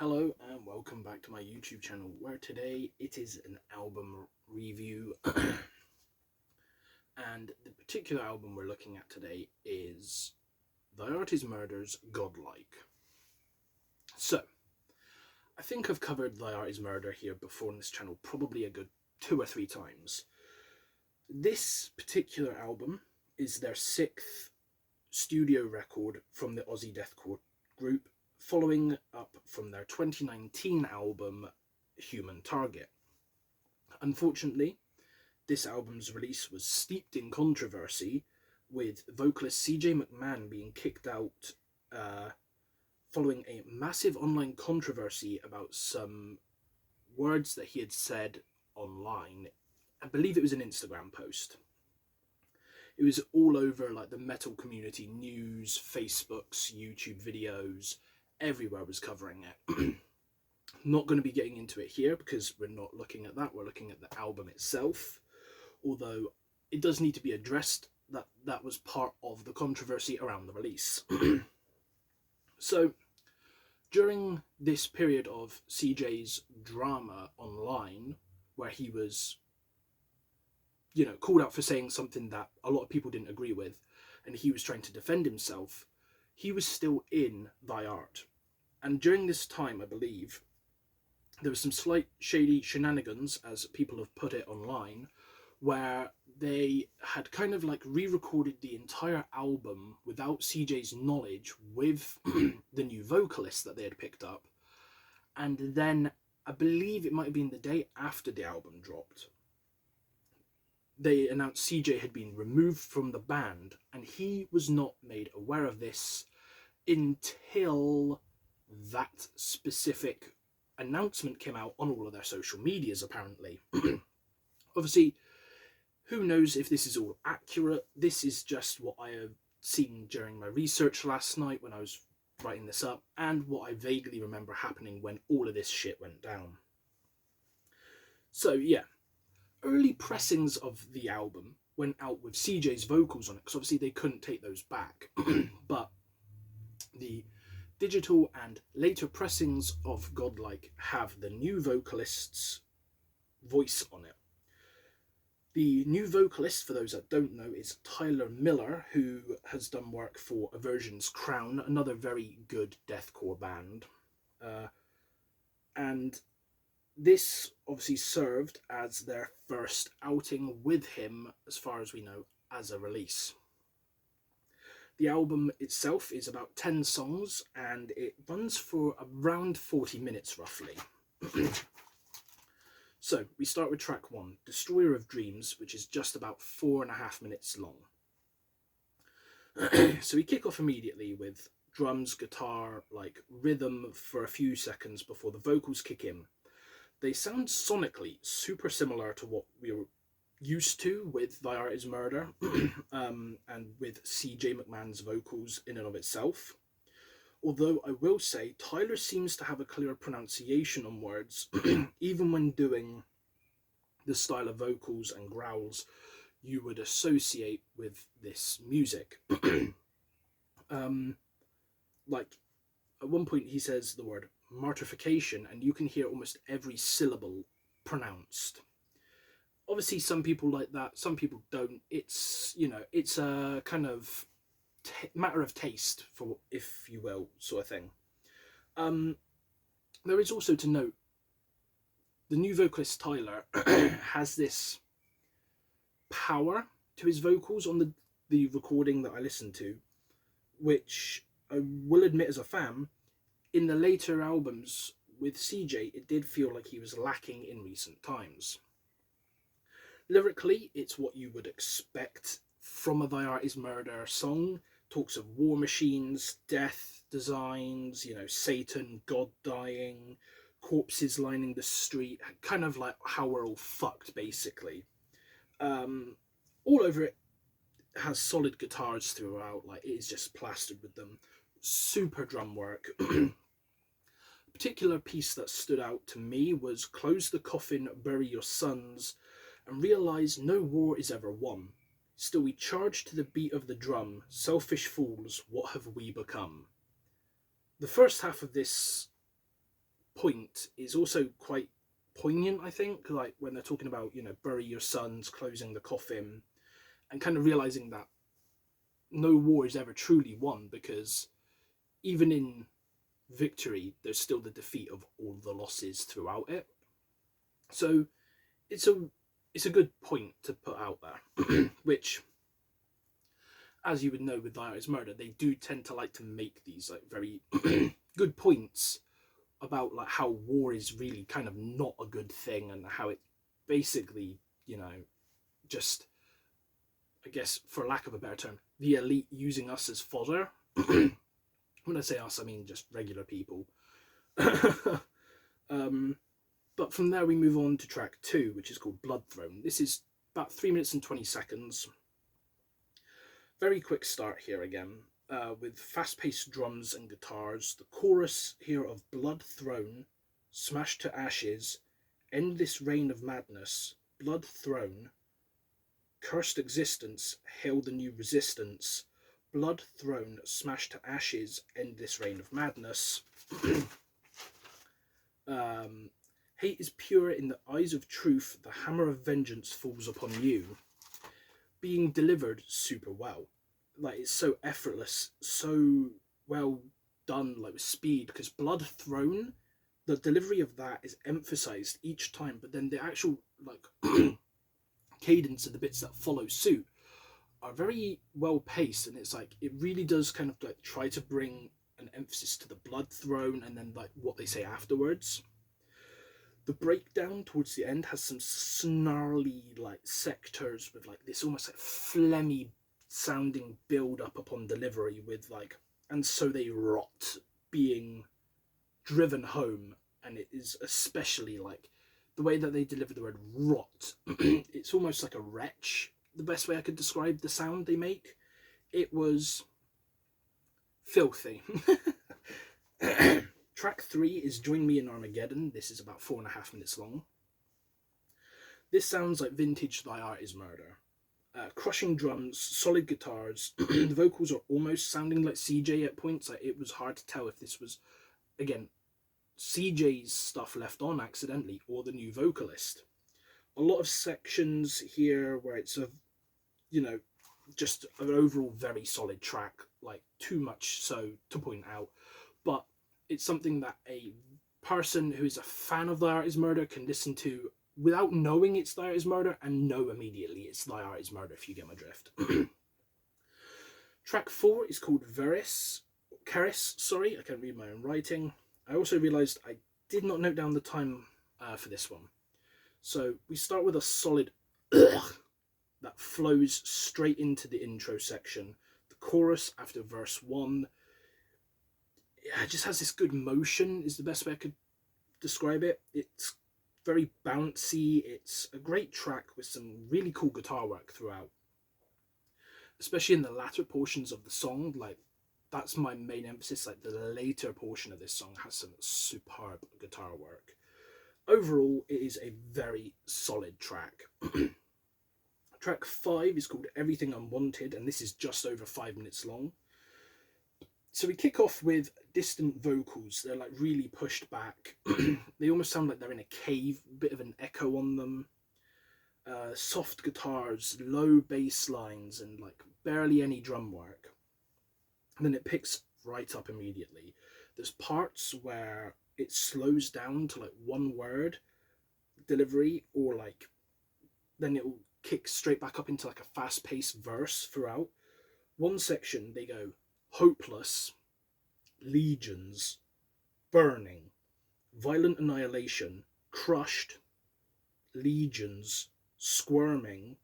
Hello and welcome back to my YouTube channel, where today it is an album review. And the particular album we're looking at today is Thy Art Is Murder's Godlike. So, I think I've covered Thy Art Is Murder here before on this channel probably a good 2 or 3 times. This particular album is their 6th studio record from the Aussie deathcore group, following up from their 2019 album Human Target. Unfortunately, this album's release was steeped in controversy, with vocalist CJ McMahon being kicked out following a massive online controversy about some words that he had said online. I believe it was an Instagram post. It was all over like the metal community news, Facebooks, YouTube videos. Everywhere was covering it. Not going to be getting into it here because we're not looking at that. We're looking at the album itself. Although it does need to be addressed that that was part of the controversy around the release. So during this period of CJ's drama online, where he was, called out for saying something that a lot of people didn't agree with, and he was trying to defend himself, he was still in Thy Art. And during this time, I believe, there was some slight shady shenanigans, as people have put it online, where they had kind of like re-recorded the entire album without CJ's knowledge with the new vocalist that they had picked up. And then, I believe it might have been the day after the album dropped, they announced CJ had been removed from the band, and he was not made aware of this until that specific announcement came out on all of their social medias, apparently. Obviously, who knows if this is all accurate. This is just what I have seen during my research last night when I was writing this up, and what I vaguely remember happening when all of this shit went down. So yeah, early pressings of the album went out with CJ's vocals on it, because obviously they couldn't take those back. But the digital and later pressings of Godlike have the new vocalist's voice on it. The new vocalist, for those that don't know, is Tyler Miller, who has done work for Aversion's Crown, another very good deathcore band. And this obviously served as their first outing with him, as far as we know, as a release. The album itself is about 10 songs, and it runs for around 40 minutes, roughly. So, we start with track 1, Destroyer of Dreams, which is just about 4.5 minutes long. So we kick off immediately with drums, guitar, like rhythm for a few seconds before the vocals kick in. They sound sonically super similar to what we were used to with Thy Art Is Murder, and with CJ McMahon's vocals in and of itself. Although I will say, Tyler seems to have a clear pronunciation on words, even when doing the style of vocals and growls you would associate with this music. Like, at one point he says the word martyrification, and you can hear almost every syllable pronounced. Obviously, some people like that, some people don't. It's, it's a kind of matter of taste, for, if you will, sort of thing. There is also to note, the new vocalist Tyler has this power to his vocals on the recording that I listened to, which I will admit as a fan, in the later albums with CJ, it did feel like he was lacking in recent times. Lyrically, it's what you would expect from a Thy Art Is Murder song. Talks of war machines, death designs, Satan, God dying, corpses lining the street, kind of like how we're all fucked, basically. All over it has solid guitars throughout, like it is just plastered with them. Super drum work. A particular piece that stood out to me was Close the Coffin, Bury Your Sons, and Realize No War Is Ever Won. Still we charge to the beat of the drum, selfish fools, what have we become? The first half of this point is also quite poignant, I think, like when they're talking about, bury your sons, closing the coffin, and kind of realizing that no war is ever truly won, because even in victory, there's still the defeat of all the losses throughout it. So it's a good point to put out there, which, as you would know with Thy Art Is Murder, they do tend to like to make these like very good points about like how war is really kind of not a good thing, and how it basically, just, I guess, for lack of a better term, the elite using us as fodder. When I say us, I mean just regular people. But from there we move on to track 2, which is called Blood Throne. This is about 3 minutes and 20 seconds. Very quick start here again, with fast-paced drums and guitars. The chorus here of Blood Throne, smashed to ashes, end this reign of madness, blood throne, cursed existence, hail the new resistance, blood throne, smashed to ashes, end this reign of madness. Hate is pure in the eyes of truth, the hammer of vengeance falls upon you. Being delivered super well. Like, it's so effortless, so well done, like with speed, because blood throne, the delivery of that is emphasized each time, but then the actual like cadence of the bits that follow suit are very well paced, and it's like it really does kind of like try to bring an emphasis to the blood throne and then like what they say afterwards. The breakdown towards the end has some snarly like sectors with like this almost like phlegmy sounding build up upon delivery, with like, and so they rot being driven home. And it is especially like the way that they deliver the word rot. It's almost like a retch, the best way I could describe the sound they make. It was filthy. Track 3 is Join Me in Armageddon. This is about 4.5 minutes long. This sounds like vintage Thy Art Is Murder. Crushing drums, solid guitars. The vocals are almost sounding like CJ at points. Like, it was hard to tell if this was, again, CJ's stuff left on accidentally or the new vocalist. A lot of sections here where it's just an overall very solid track, like too much so to point out, but it's something that a person who is a fan of Thy Art Is Murder can listen to without knowing it's Thy Art Is Murder, and know immediately it's Thy Art Is Murder, if you get my drift. Track 4 is called Keris, sorry, I can't read my own writing. I also realised I did not note down the time for this one. So we start with a solid ugh that flows straight into the intro section. The chorus after verse 1, it just has this good motion, is the best way I could describe it. It's very bouncy. It's a great track with some really cool guitar work throughout, especially in the latter portions of the song. Like, that's my main emphasis. Like, the later portion of this song has some superb guitar work. Overall, it is a very solid track. Track 5 is called Everything Unwanted, and this is just over 5 minutes long. So we kick off with distant vocals. They're like really pushed back. They almost sound like they're in a cave, a bit of an echo on them. Soft guitars, low bass lines, and like barely any drum work. And then it picks right up immediately. There's parts where it slows down to like one word delivery, or like then it will kick straight back up into like a fast-paced verse throughout. One section they go hopeless, legions, burning, violent annihilation, crushed, legions, squirming,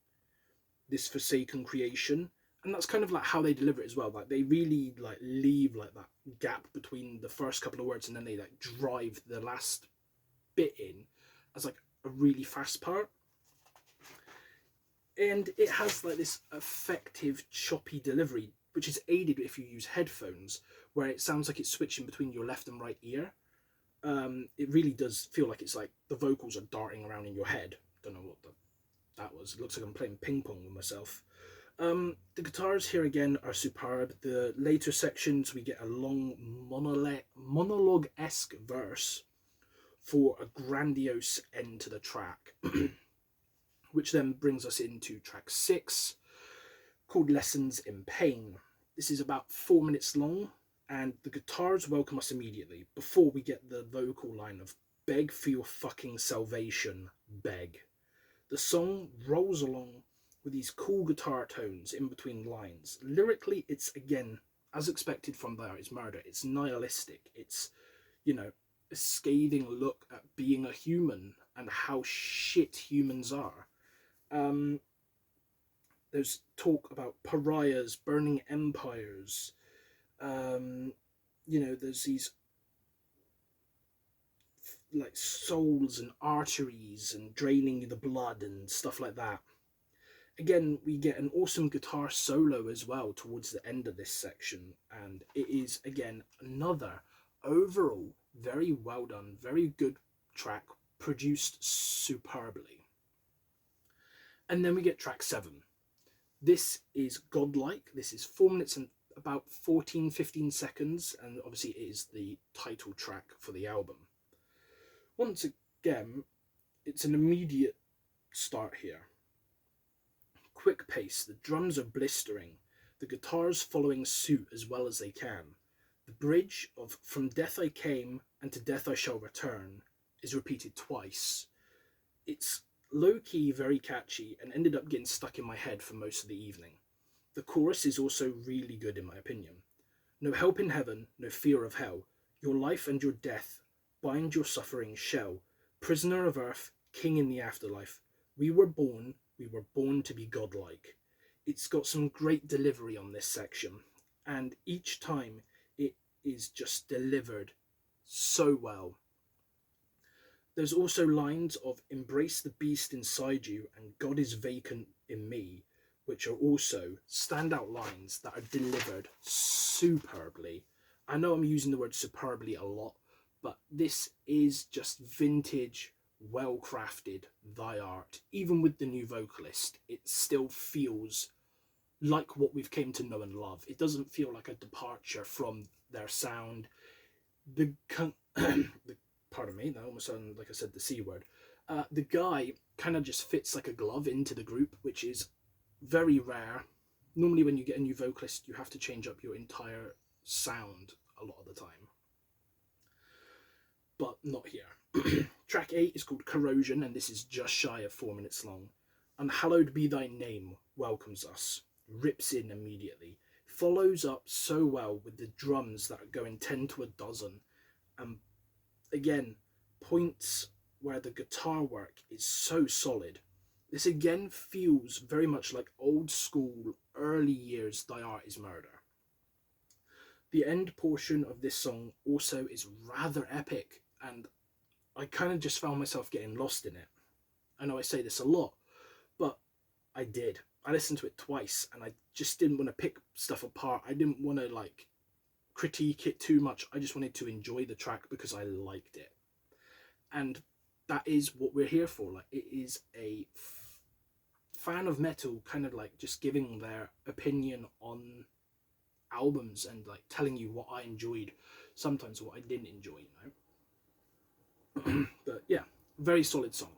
this forsaken creation. And that's kind of like how they deliver it as well. Like, they really like leave like that gap between the first couple of words, and then they like drive the last bit in as like a really fast part. And it has like this effective choppy delivery, which is aided if you use headphones, where it sounds like it's switching between your left and right ear. It really does feel like it's like the vocals are darting around in your head. Don't know what that was. It looks like I'm playing ping pong with myself. The guitars here again are superb. The later sections we get a long monologue-esque verse for a grandiose end to the track, which then brings us into track 6, called Lessons in Pain. This is about 4 minutes long, and the guitars welcome us immediately before we get the vocal line of "Beg for your fucking salvation, beg." The song rolls along with these cool guitar tones in between lines. Lyrically, it's, again, as expected from There Is Murder, it's nihilistic. It's, you know, a scathing look at being a human and how shit humans are. There's talk about pariahs burning empires. There's these like souls and arteries and draining the blood and stuff like that. Again, we get an awesome guitar solo as well towards the end of this section, and it is, again, another overall very well done, very good track, produced superbly. And then we get track 7. This is Godlike. This is 4 minutes and about 15 seconds, and obviously it is the title track for the album. Once again, it's an immediate start here. Quick pace, the drums are blistering, the guitars following suit as well as they can. The bridge of "From death I came and to death I shall return" is repeated twice. It's low-key very catchy and ended up getting stuck in my head for most of the evening. The chorus is also really good in my opinion. "No help in heaven, no fear of hell. Your life and your death bind your suffering shell. Prisoner of earth, king in the afterlife. We were born to be godlike." It's got some great delivery on this section, and each time it is just delivered so well. There's also lines of "embrace the beast inside you" and "God is vacant in me," which are also standout lines that are delivered superbly. I know I'm using the word superbly a lot, but this is just vintage, well-crafted Thy Art. Even with the new vocalist, it still feels like what we've came to know and love. It doesn't feel like a departure from their sound. Pardon me, that almost sounded like I said the C word. The guy kind of just fits like a glove into the group, which is very rare. Normally when you get a new vocalist, you have to change up your entire sound a lot of the time. But not here. Track 8 is called Corrosion, and this is just shy of 4 minutes long. "Unhallowed be thy name" welcomes us, rips in immediately, follows up so well with the drums that are going 10 to a dozen, and again, points where the guitar work is so solid. This again feels very much like old school, early years Thy Art Is Murder. The end portion of this song also is rather epic, and I kind of just found myself getting lost in it. I know I say this a lot, but I did. I listened to it twice, and I just didn't want to pick stuff apart. I didn't want to critique it too much. I just wanted to enjoy the track because I liked it. And that is what we're here for. It is a fan of metal kind of just giving their opinion on albums and telling you what I enjoyed, sometimes what I didn't enjoy, But yeah, very solid song.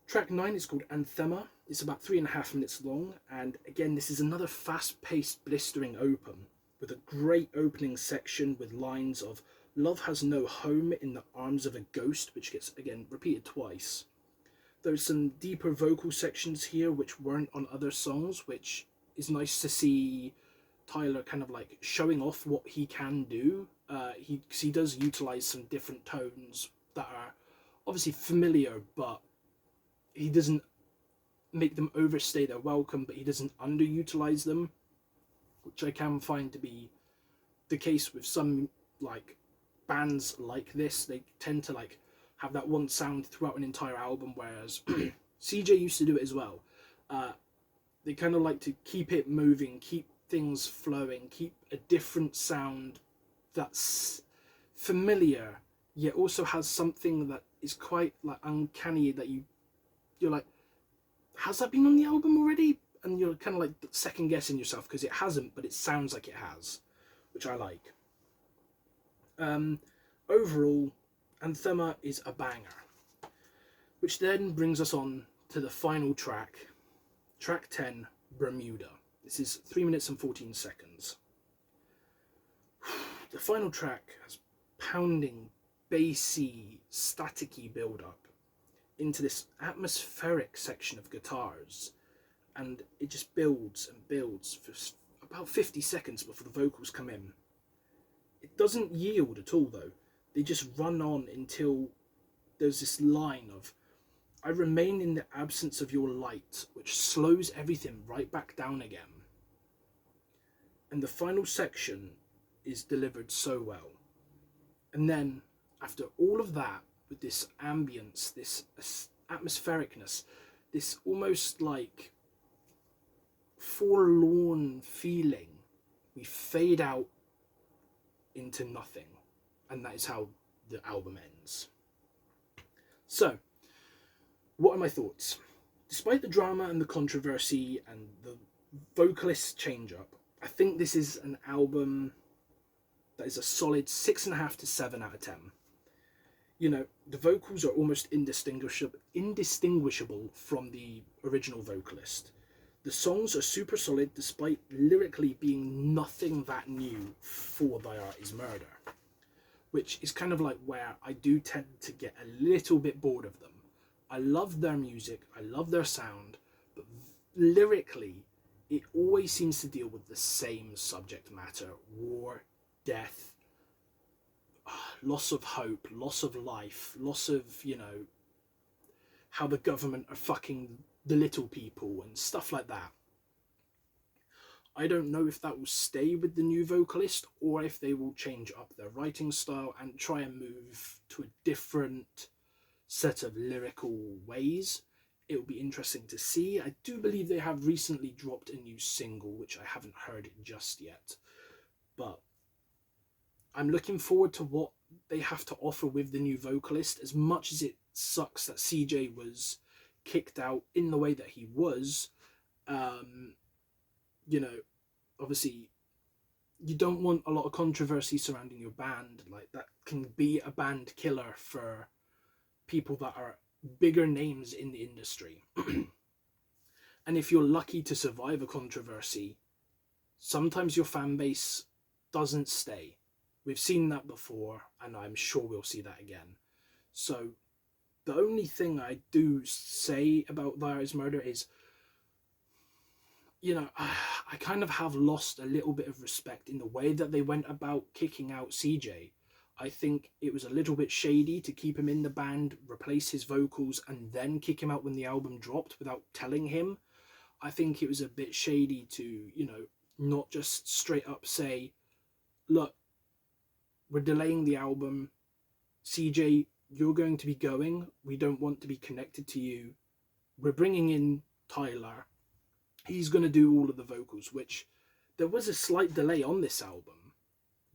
Track 9 is called Anthema. It's about 3.5 minutes long, and again, this is another fast-paced, blistering open with a great opening section with lines of "Love has no home in the arms of a ghost," which gets, again, repeated twice. There's some deeper vocal sections here which weren't on other songs, which is nice to see Tyler kind of showing off what he can do. He does utilize some different tones that are obviously familiar, but he doesn't make them overstay their welcome, but he doesn't underutilize them, which I can find to be the case with some bands like this. They tend to have that one sound throughout an entire album, whereas CJ used to do it as well. They kind of like to keep it moving, keep things flowing, keep a different sound that's familiar, yet also has something that is quite uncanny, that you're like, has that been on the album already? And you're kind of second guessing yourself because it hasn't, but it sounds like it has, which I like. Overall, Anthema is a banger. Which then brings us on to the final track, track 10, Bermuda. This is 3 minutes and 14 seconds. The final track has pounding, bassy, staticky build-up into this atmospheric section of guitars, and it just builds and builds for about 50 seconds before the vocals come in. It doesn't yield at all though. They just run on until there's this line of, I remain in the absence of your light, which slows everything right back down again. And the final section is delivered so well. And then, after all of that, with this ambience, this atmosphericness, this almost like forlorn feeling, we fade out into nothing. And that is how the album ends. So, what are my thoughts? Despite the drama and the controversy and the vocalist change-up, I think this is an album that is a solid 6.5 to 7 out of 10. You know, the vocals are almost indistinguishable from the original vocalist. The songs are super solid despite lyrically being nothing that new for Thy Art Is Murder, which is kind of like where I do tend to get a little bit bored of them. I love their music, I love their sound, but lyrically, it always seems to deal with the same subject matter: war, death, loss of hope, loss of life, loss of, you know, how the government are fucking the little people and stuff like that. I don't know if that will stay with the new vocalist or if they will change up their writing style and try and move to a different set of lyrical ways. It will be interesting to see. I do believe they have recently dropped a new single, which I haven't heard just yet. But I'm looking forward to what they have to offer with the new vocalist. As much as it sucks that CJ was kicked out in the way that he was, you know, obviously you don't want a lot of controversy surrounding your band. Like, that can be a band killer for people that are bigger names in the industry. And if you're lucky to survive a controversy, sometimes your fan base doesn't stay. We've seen that before, and I'm sure we'll see that again. So the only thing I do say about Thy Art Is Murder is, you know, I kind of have lost a little bit of respect in the way that they went about kicking out CJ. I think it was a little bit shady to keep him in the band, replace his vocals, and then kick him out when the album dropped without telling him. I think it was a bit shady to, you know, not just straight up say, look, we're delaying the album. CJ, you're going to be going. We don't want to be connected to you. We're bringing in Tyler. He's going to do all of the vocals, which there was a slight delay on this album,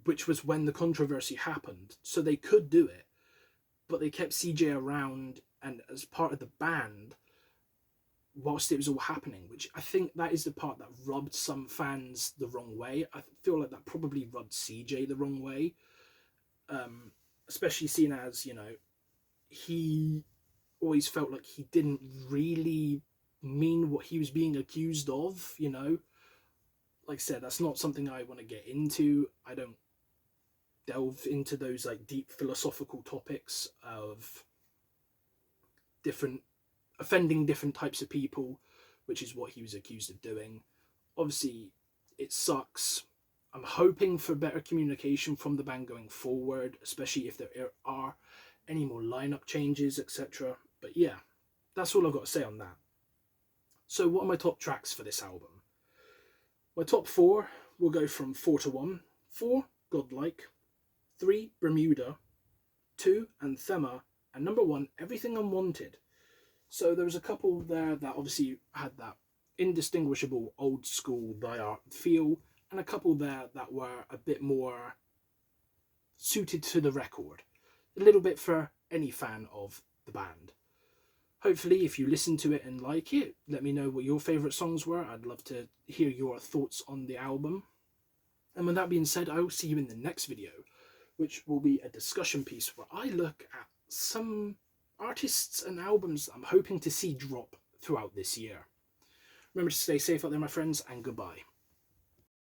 which was when the controversy happened. So they could do it, but they kept CJ around and as part of the band whilst it was all happening, which I think that is the part that rubbed some fans the wrong way. I feel like that probably rubbed CJ the wrong way, especially seeing as, you know, he always felt like he didn't really mean what he was being accused of, you know. Like I said, that's not something I want to get into. I don't delve into those like deep philosophical topics of offending different types of people, which is what he was accused of doing. Obviously, it sucks. I'm hoping for better communication from the band going forward, especially if there are any more lineup changes, etc. But yeah, that's all I've got to say on that. So what are my top tracks for this album? My top 4 will go from 4 to 1. 4, Godlike. 3, Bermuda. 2, Anthema. And number 1, Everything Unwanted. So there was a couple there that obviously had that indistinguishable old school Thy Art feel, and a couple there that were a bit more suited to the record. A little bit for any fan of the band. Hopefully, if you listen to it and like it, let me know what your favourite songs were. I'd love to hear your thoughts on the album. And with that being said, I will see you in the next video, which will be a discussion piece where I look at some artists and albums I'm hoping to see drop throughout this year. Remember to stay safe out there, my friends, and goodbye.